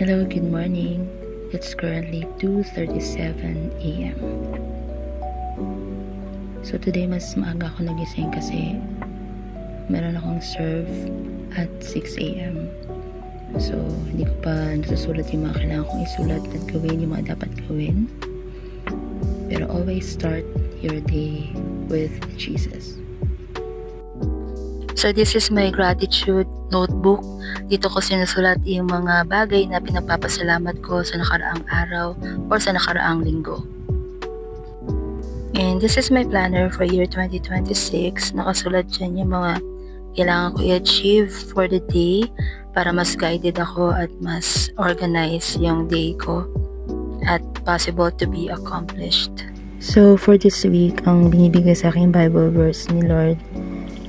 Hello, good morning. It's currently 2:37 a.m. So today mas maaga ako nagising kasi meron akong serve at 6 a.m. So hindi ko pa nasusulat yung mga kailangan kong isulat at gawin, yung mga dapat gawin. Pero always start your day with Jesus. So this is my gratitude notebook. Dito ko sinusulat yung mga bagay na pinagpapasalamat ko sa nakaraang araw or sa nakaraang linggo. And this is my planner for year 2026. Nakasulat dyan yung mga kailangan ko i-achieve for the day para mas guided ako at mas organized yung day ko at possible to be accomplished. So for this week, ang binibigay sa aking Bible verse ni Lord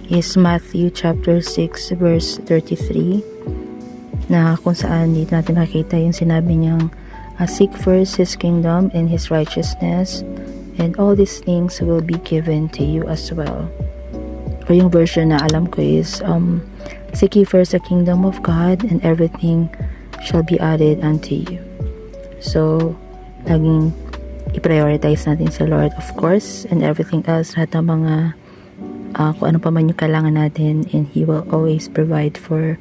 is Matthew chapter 6 verse 33, na kung saan dito natin makita yung sinabi niyang seek first His kingdom and His righteousness, and all these things will be given to you as well. O yung version na alam ko is seek ye first the kingdom of God and everything shall be added unto you. So laging i-prioritize natin sa Lord, of course, and everything else, lahat ng mga kung ano pa man yung kailangan natin, and He will always provide for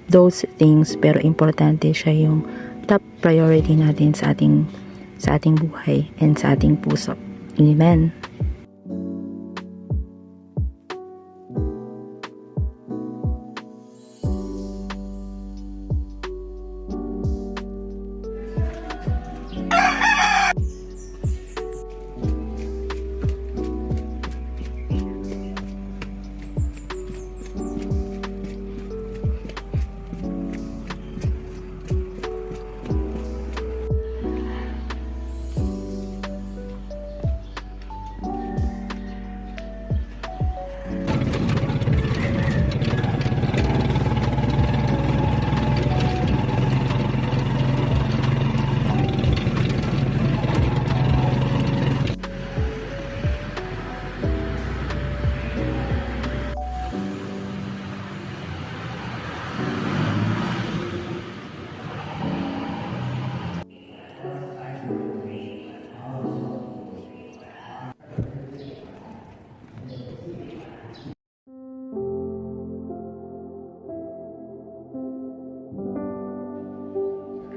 those things. Pero importante siya yung top priority natin sa ating buhay and sa ating puso. Amen.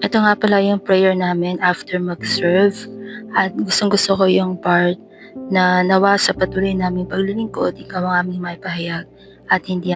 Ito nga pala yung prayer namin after mag-serve, at gustong-gusto ko yung part na nawa sa patuloy naming paglilingkod, ikaw ang aming maipahayag at hindi